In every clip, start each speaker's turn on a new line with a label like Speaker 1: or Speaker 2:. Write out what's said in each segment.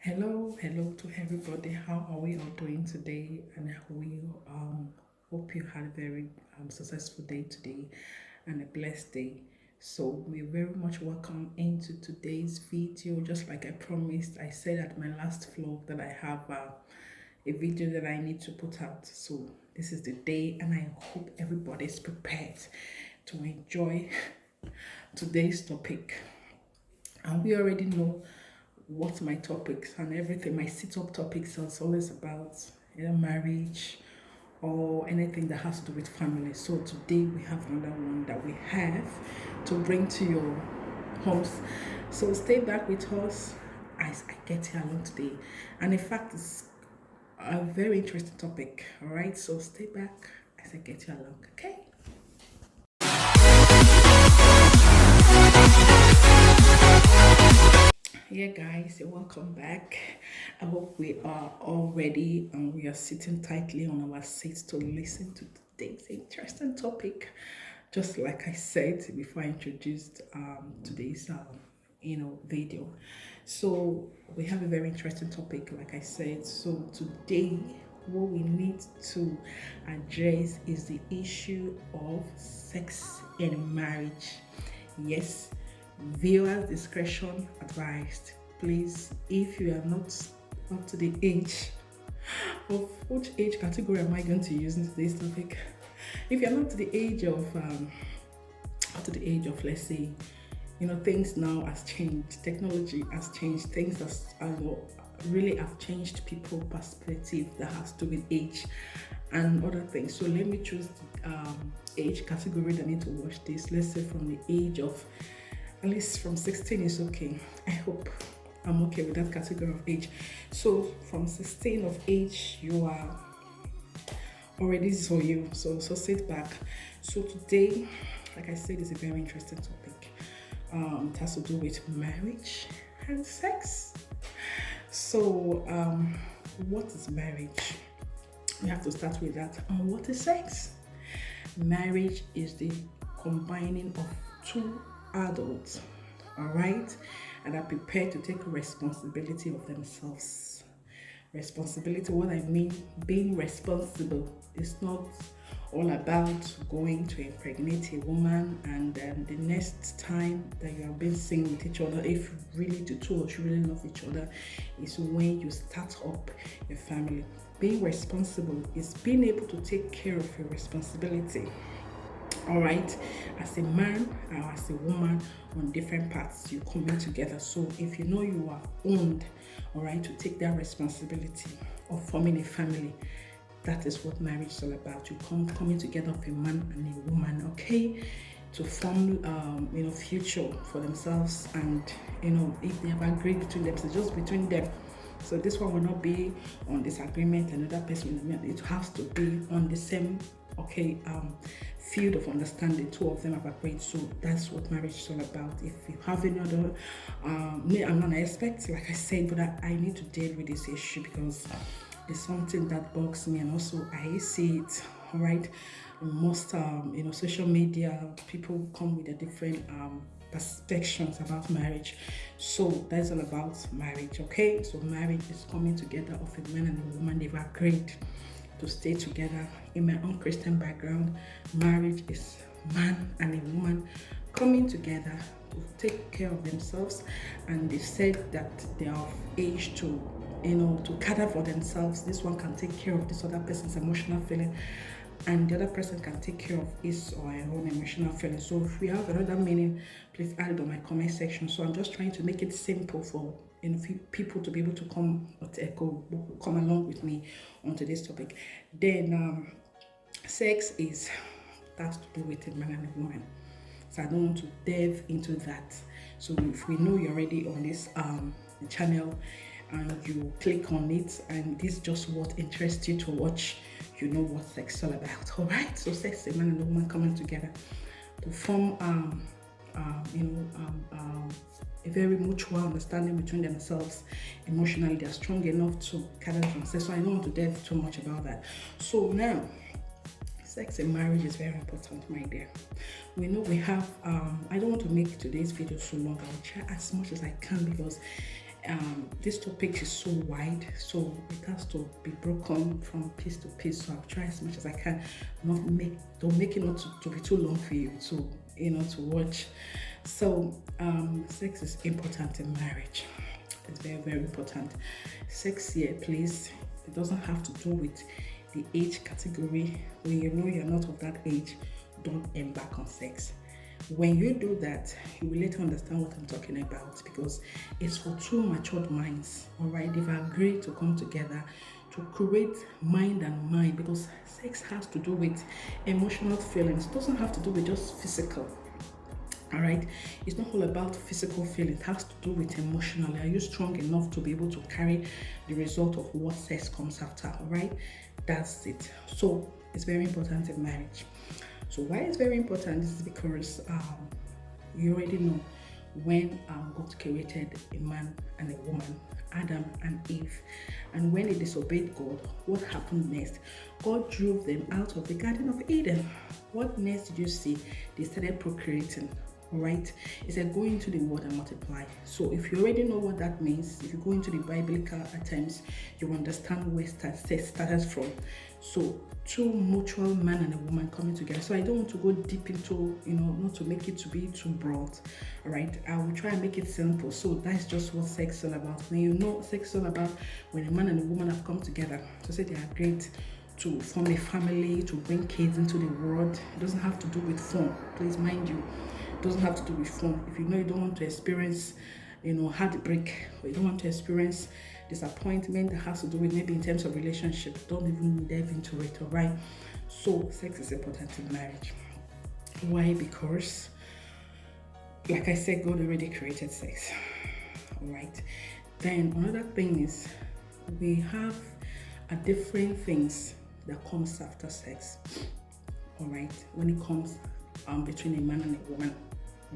Speaker 1: Hello to everybody. How are we all doing today? And we hope you had a very successful day today and a blessed day. So we very much welcome into today's video. Just like I promised, I said at my last vlog that I have a video that I need to put out. So this is the day, and I hope everybody is prepared to enjoy today's topic. And we already know what my topics and everything, my sit-up topics are always about, either marriage or anything that has to do with family. So today we have another one that we have to bring to your homes. So stay back with us as I get here along today. And in fact, it's a very interesting topic. All right, so stay back as I get you along. Okay. Yeah, guys, welcome back. I hope we are all ready and we are sitting tightly on our seats to listen to today's interesting topic. Just like I said before I introduced today's video. So we have a very interesting topic, like I said. So today, what we need to address is the issue of sex in marriage. Yes, viewers discretion advised. Please, if you are not up to the age of, which age category am I going to use in today's topic? If you're not to the age of up to the age of, let's say, things now has changed, technology has changed, things that really have changed people's perspective that has to do with age and other things. So let me choose the age category that need to watch this. Let's say from the age of, at least from 16 is okay. I hope I'm okay with that category of age. So from 16 of age, you are already, this is for you. So sit back. So today, like I said, is a very interesting topic. It has to do with marriage and sex. So what is marriage? We have to start with that. And what is sex? Marriage is the combining of two adults, all right, and are prepared to take responsibility of themselves. Responsibility, what I mean, being responsible is not all about going to impregnate a woman and the next time that you have been seen with each other, if really the two of you really love each other, is when you start up your family. Being responsible is being able to take care of your responsibility, all right, as a man or as a woman, on different parts you coming together. So if you know you are owned, all right, to take that responsibility of forming a family, that is what marriage is all about. You coming together of a man and a woman, okay, to form future for themselves. And if they have agreed between them, so just between them. So this one will not be on disagreement, another person, it has to be on the same field of understanding. Two of them have agreed. So that's what marriage is all about. If you have any other I'm not an expert, like I said, but I need to deal with this issue because it's something that bugs me, and also I see it, all right. Most social media people come with a different perceptions about marriage. So that's all about marriage, okay. So marriage is coming together of a man and a woman. They've agreed to stay together. In my own Christian background, marriage is man and a woman coming together to take care of themselves, and they said that they are of age to cater for themselves. This one can take care of this other person's emotional feeling, and the other person can take care of his or her own emotional feeling. So if we have another meaning, please add it on my comment section. So I'm just trying to make it simple for people to be able to come along with me on today's topic. Then sex is that to do with a man and a woman. So I don't want to delve into that. So if we know you're already on this channel and you click on it and this is just what interests you to watch, you know what sex is all about. All right, so sex is a man and a woman coming together to form a very mutual understanding between themselves. Emotionally, they're strong enough to cater themselves. So I don't want to delve too much about that. So now, sex in marriage is very important, my dear. We know we have I don't want to make today's video so long. I'll try as much as I can because This topic is so wide, so it has to be broken from piece to piece. So I'll try as much as I can, don't make it not to be too long for you to to watch. So sex is important in marriage. It's very, very important. Sex here, please. It doesn't have to do with the age category. When you know you're not of that age, don't embark on sex. When you do that, you will later understand what I'm talking about, because it's for two matured minds. All right, they've agreed to come together to create mind and mind, because sex has to do with emotional feelings. It doesn't have to do with just physical. All right, it's not all about physical feelings. It has to do with emotional. Are you strong enough to be able to carry the result of what sex comes after? All right, that's it. So it's very important in marriage. So why it's very important is because you already know when God created a man and a woman, Adam and Eve, and when they disobeyed God, what happened next? God drove them out of the Garden of Eden. What next did you see? They started procreating. Right? It said go into the world and multiply. So if you already know what that means, if you go into the biblical terms, you understand where sex started from. So two mutual man and a woman coming together. So I don't want to go deep into, not to make it to be too broad. All right, I will try and make it simple. So that's just what sex is all about. When you know sex is all about when a man and a woman have come together to say they are great to form a family, to bring kids into the world. It doesn't have to do with fun. Please mind you. Doesn't have to do with fun. If you know you don't want to experience, heartbreak, or you don't want to experience disappointment that has to do with maybe in terms of relationship, don't even delve into it, all right? So sex is important in marriage. Why? Because, like I said, God already created sex, all right? Then another thing is we have different things that comes after sex, all right? When it comes between a man and a woman.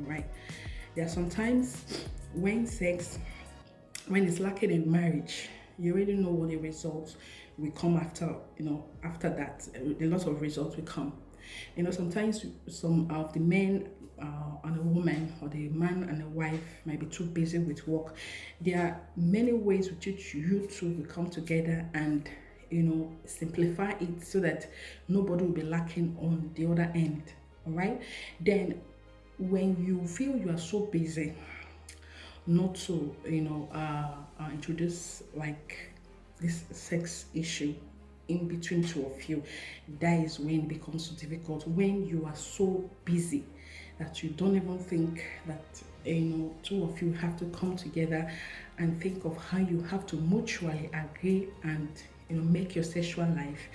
Speaker 1: Right, there are sometimes when it's lacking in marriage, you already know what the results will come after. After that, a lot of results will come. Sometimes some of the men and a woman, or the man and a wife, might be too busy with work. There are many ways with which you two will come together and simplify it so that nobody will be lacking on the other end. All right, then when you feel you are so busy not to introduce like this sex issue in between two of you, that is when it becomes so difficult. When you are so busy that you don't even think that two of you have to come together and think of how you have to mutually agree and make your sexual life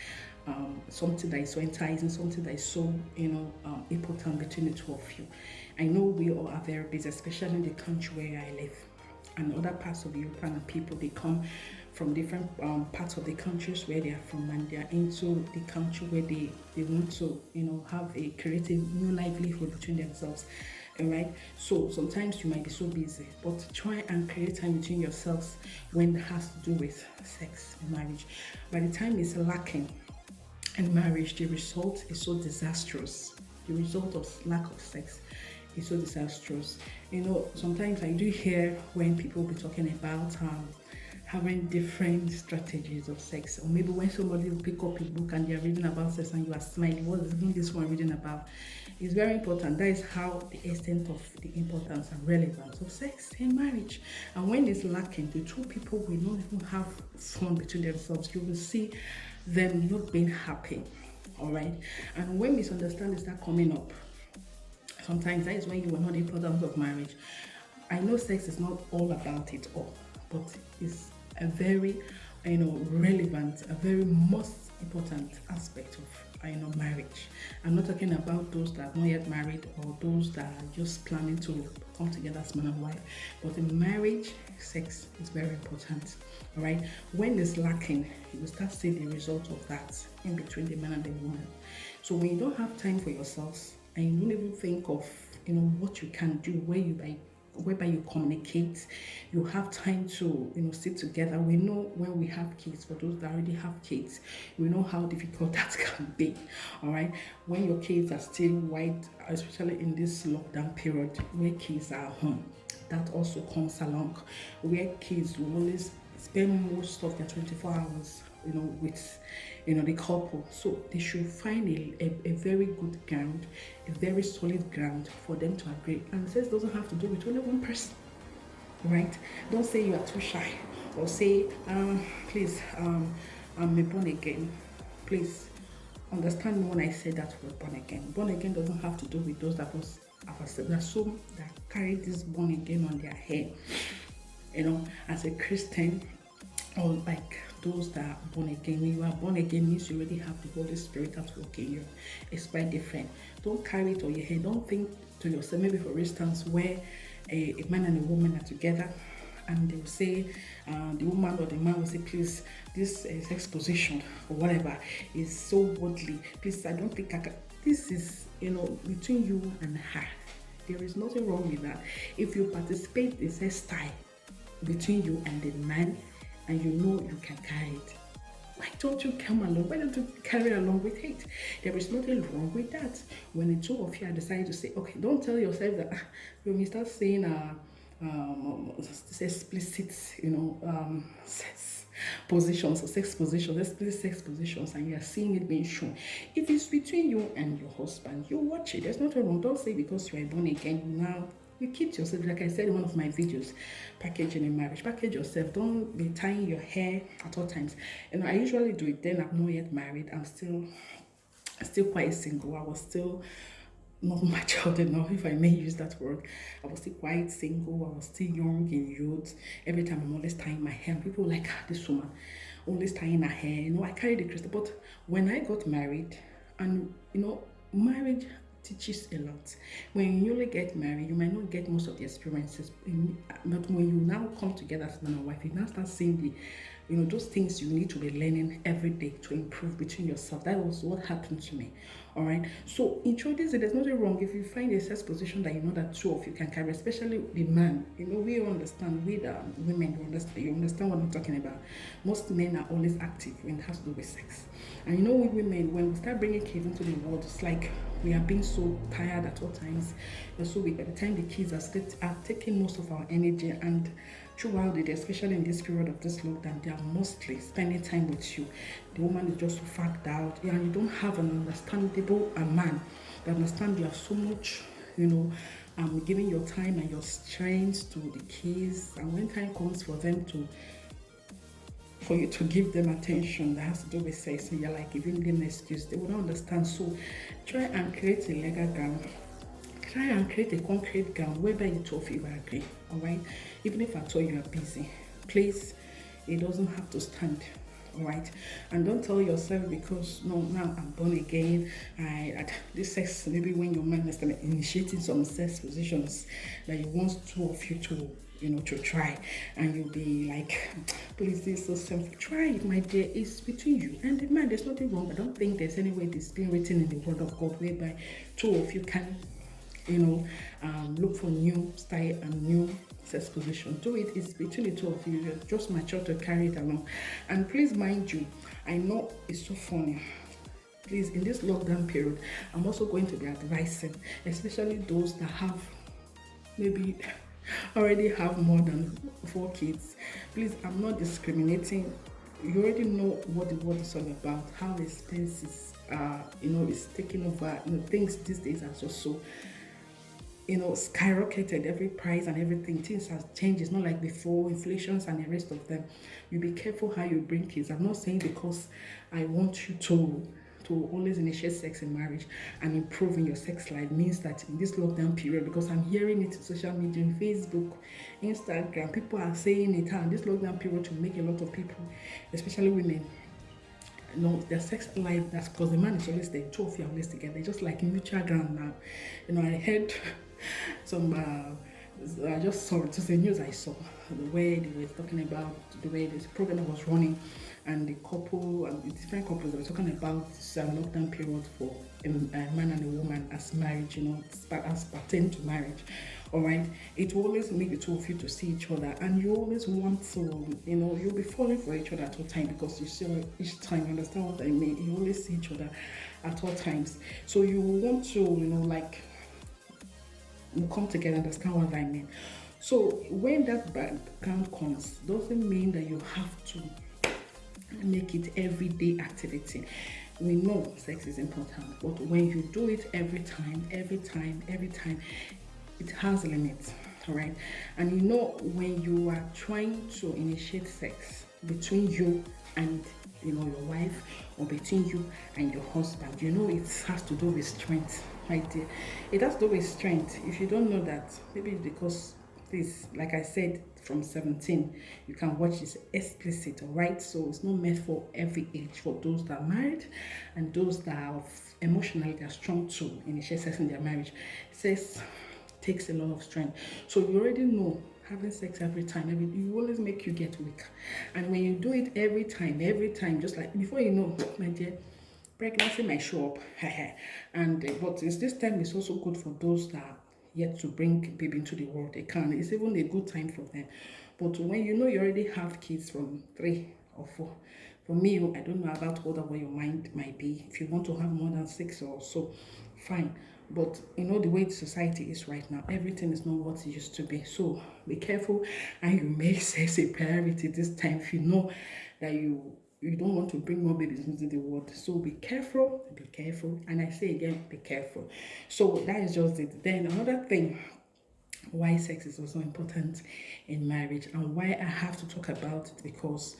Speaker 1: something that is so enticing, something that is so important between the two of you. I know we all are very busy, especially in the country where I live, and other parts of Europe, and people, they come from different parts of the countries where they are from, and they are into the country where they want to have a creative new livelihood between themselves. All right, so sometimes you might be so busy, but try and create time between yourselves when it has to do with sex in marriage. By the time it's lacking in marriage, the result is so disastrous. The result of lack of sex is so disastrous. Sometimes I do hear when people be talking about having different strategies of sex, or maybe when somebody will pick up a book and they're reading about sex and you are smiling, what is even this one reading about? It's very important. That is how the extent of the importance and relevance of sex in marriage. And when it's lacking, the two people will not even have fun between themselves. You will see them not being happy. All right, and when misunderstandings start coming up, sometimes that is when you will know the importance of marriage. I know sex is not all about it all, but it's a very relevant, a very most important aspect of marriage. I'm not talking about those that are not yet married or those that are just planning to come together as man and wife, but in marriage, sex is very important. All right, when it's lacking, you will start seeing the result of that in between the man and the woman. So when you don't have time for yourselves and you don't even think of what you can do, whereby you communicate, you have time to sit together. We know when we have kids, for those that already have kids, we know how difficult that can be. All right, when your kids are still white, especially in this lockdown period where kids are home, that also comes along, where kids will always spend most of their 24 hours, with, the couple. So they should find a very good ground, a very solid ground for them to agree. And sex doesn't have to do with only one person, right? Don't say you are too shy, or say, please, I'm a born again. Please understand me when I say that word born again. Born again doesn't have to do with those that was accepted. There are some that carry this born again on their head. As a Christian, or like those that are born again. When you are born again, means you already have the Holy Spirit at work in you. It's quite different. Don't carry it on your head. Don't think to yourself, maybe for instance, where a man and a woman are together, and they will say, the woman or the man will say, please, this sex position or whatever is so worldly. Please, I don't think I can. This is, between you and her. There is nothing wrong with that. If you participate in sex style between you and the man, and you can carry it, why don't you come along? Why don't you carry along with it? There is nothing wrong with that. When the two of you are deciding to say, okay, don't tell yourself that when you start saying explicit, sex positions or sex positions, explicit sex positions, and you are seeing it being shown. If it's between you and your husband, you watch it. There's nothing wrong. Don't say because you are born again now. You keep yourself, like I said in one of my videos, packaging in marriage. Package yourself. Don't be tying your hair at all times. I usually do it then. I'm not yet married. I'm still quite single. I was still not matured enough, if I may use that word. I was still quite single. I was still young in youth. Every time I'm always tying my hair. People like, this woman always tying her hair. I carry the crystal. But when I got married, and marriage teaches a lot. When you newly get married, you might not get most of the experiences, but when you now come together as man and wife, you now start seeing those things you need to be learning every day to improve between yourself. That was what happened to me. All right. So introduce it. There's nothing wrong if you find a sex position that that two of you can carry, especially the man. We understand. We the women, you understand what I'm talking about. Most men are always active when it has to do with sex. And we women, when we start bringing kids into the world, it's like we are being so tired at all times. And so by the time the kids are taking most of our energy, and throughout the day, especially in this period of this lockdown, they are mostly spending time with you. The woman is just so fagged out, and you don't have an understandable man that understand you have so much, giving your time and your strength to the kids. And when time comes for you to give them attention that has to do with sex, and you're like giving them an excuse, they will not understand. So try and create a legal ground. Try and create a concrete ground whereby the two of you agree. All right, even if at all you are busy, please, it doesn't have to stand. All right, and don't tell yourself because now I'm born again. This sex, maybe when your man is initiating some sex positions that you want two of you to try, and you'll be like, please, this is so simple. Try it, my dear. It's between you and the man. There's nothing wrong. I don't think there's any way this being written in the Word of God whereby two of you can look for new style and new sex position. Do it. It's between the two of you. You're just mature to carry it along. And please mind you, I know it's so funny. Please, in this lockdown period, I'm also going to be advising, especially those that have maybe already have more than 4 kids. Please, I'm not discriminating. You already know what the world is all about, how expenses is taking over. Things these days are just so skyrocketed. Every price and everything, things has changed. It's not like before, inflations and the rest of them. You be careful how you bring kids. I'm not saying because I want you to always initiate sex in marriage and improve in your sex life means that in this lockdown period, because I'm hearing it in social media, in Facebook, Instagram, people are saying it, and this lockdown period to make a lot of people, especially women, their sex life, that's because the man is always there, two of you are always together, just like mutual ground now. I heard some I just saw it was the news I saw, the way they were talking about the way this program was running, and the couple and the different couples, they were talking about this lockdown period for a man and a woman as marriage, as pertain to marriage. All right, it will always make the two of you to see each other, and you always want to, you'll be falling for each other at all times because you see each time. Understand what I mean? You always see each other at all times, so you want to, you come together. Understand what I mean? So when that background comes, doesn't mean that you have to make it everyday activity. We know sex is important, but when you do it every time, it has limits, all right? And you know, when you are trying to initiate sex between you and your wife, or between you and your husband, you know it has to do with strength, right there. It has to do with strength. If you don't know that, maybe it's because this, like I said, from 17, you can watch this explicit, all right? So it's not meant for every age, for those that are married and those that are emotionally they are strong to initiate sex in their marriage. Sex takes a lot of strength. So you already know having sex you always make you get weak. And when you do it every time, just like before you know, my dear, pregnancy might show up. And but it's, this time is also good for those that are yet to bring baby into the world. They can. It's even a good time for them. But when you know you already have kids from 3 or 4, for me, I don't know about what your mind might be. If you want to have more than 6 or so, fine. But you know the way society is right now, everything is not what it used to be. So be careful, and you make sex a priority this time if you know that you don't want to bring more babies into the world. So be careful, and I say again, be careful. So that is just it. Then another thing, why sex is also important in marriage, and why I have to talk about it, because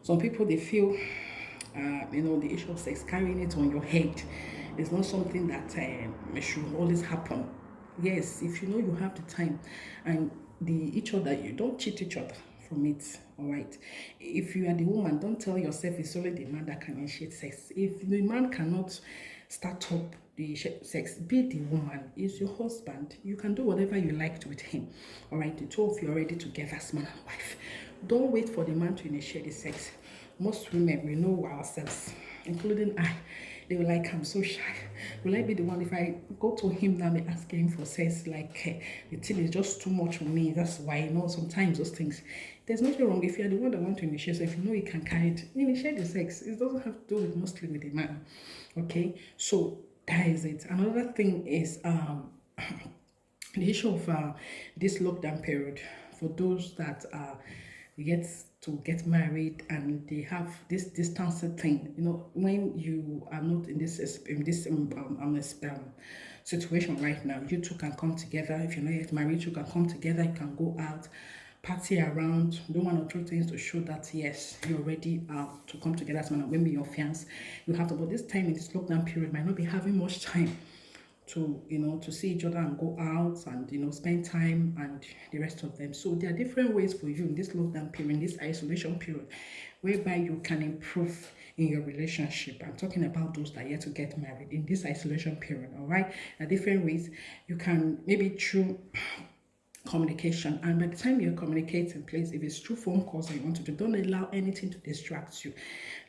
Speaker 1: some people, they feel the issue of sex, carrying it on your head, is not something that should always happen. Yes, if you know you have the time, and each other, you don't cheat each other from it, all right? If you are the woman, don't tell yourself it's only the man that can initiate sex. If the man cannot start up the sex, be the woman, is your husband. You can do whatever you liked with him, all right? The two of you are already together as man and wife. Don't wait for the man to initiate the sex. Most women, we know ourselves, including I. They were like, I'm so shy. Will I be the one if I go to him now and ask him for sex? Like, the thing is just too much for me. That's why, sometimes those things. There's nothing wrong if you're the one that want to initiate. So if you know you can carry it, initiate the sex. It doesn't have to do with mostly with the man. Okay? So that is it. Another thing is the issue of this lockdown period, for those that are yet to get married and they have this distance thing. When you are not in this situation right now, you two can come together. If you're not yet married, you can come together, you can go out, party around, do one or two things to show that yes, you're ready to come together as man and women, your fiance. You have to, but this time in this lockdown period, might not be having much time to see each other and go out and spend time and the rest of them. So there are different ways for you in this lockdown period, this isolation period, whereby you can improve in your relationship. I'm talking about those that are yet to get married in this isolation period. All right, there are different ways you can, maybe through communication. And by the time you're communicating, please, if it's through phone calls that you want to do, don't allow anything to distract you.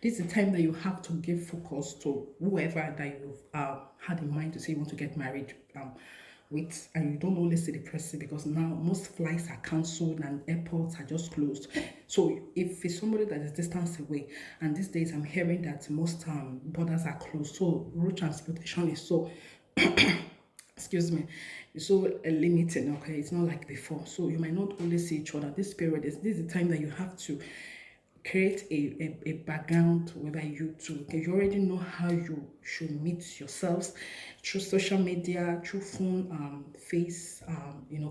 Speaker 1: This is the time that you have to give focus to whoever that you've had in mind to say you want to get married with, and you don't only see the person, because now most flights are cancelled and airports are just closed. So if it's somebody that is distance away, and these days I'm hearing that most borders are closed, so road transportation is so excuse me, it's so limited. Okay, it's not like before, so you might not always see each other. This is the time that you have to create a background whereby you two, okay, you already know how you should meet yourselves, through social media, through phone, face,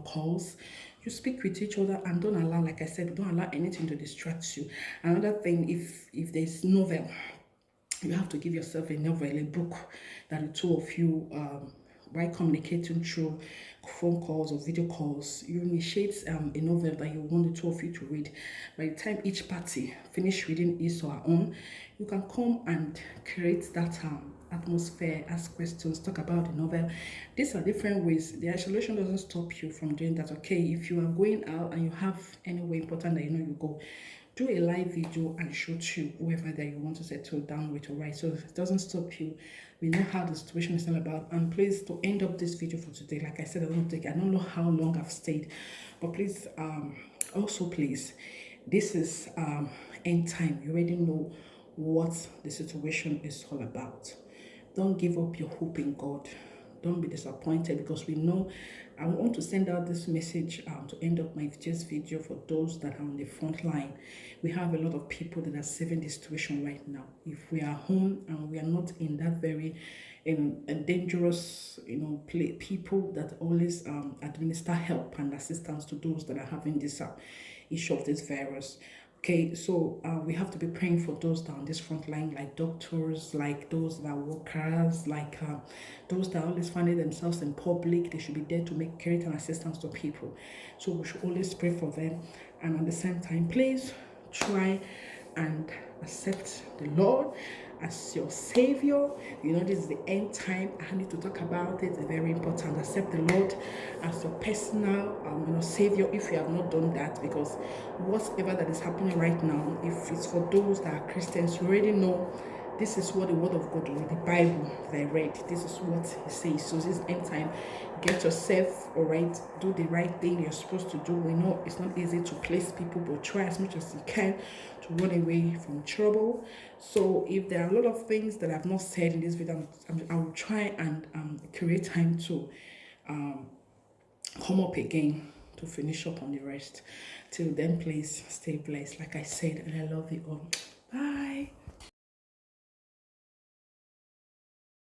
Speaker 1: calls. You speak with each other, and don't allow, like I said, don't allow anything to distract you. Another thing, if there's novel, you have to give yourself a novel, a book that the two of you, by communicating through phone calls or video calls, you initiate a novel that you want the two of you to read. By the time each party finish reading his or her own, you can come and create that atmosphere, ask questions, talk about the novel. These are different ways. The isolation doesn't stop you from doing that. Okay, if you are going out and you have anywhere important that you go, do a live video and show to whoever that you want to settle down with, alright? So it doesn't stop you. We know how the situation is all about. And please, to end up this video for today, like I said, I don't know how long I've stayed, but please, also please, this is end time. You already know what the situation is all about. Don't give up your hope in God. don't be disappointed, because we know I want to send out this message to end up my just video for those that are on the front line. We have a lot of people that are saving the situation right now. If we are home and we are not in that very dangerous, people that always administer help and assistance to those that are having this issue of this virus. Okay, so we have to be praying for those that are on this front line, like doctors, like those that are workers, like those that are always finding themselves in public. They should be there to make create an assistance to people. So we should always pray for them, and at the same time, please try and accept the Lord as your Savior. This is the end time. I need to talk about it. It's very important. Accept the Lord as your personal Savior if you have not done that, because whatever that is happening right now, if it's for those that are Christians, you already know this is what the word of God, or the Bible that I read, this is what it says. So this end time, get yourself all right, do the right thing you're supposed to do. We know it's not easy to place people, but try as much as you can to run away from trouble. So if there are a lot of things that I've not said in this video, I will try and create time to come up again to finish up on the rest. Till then, please stay blessed, like I said, and I love you all. Bye.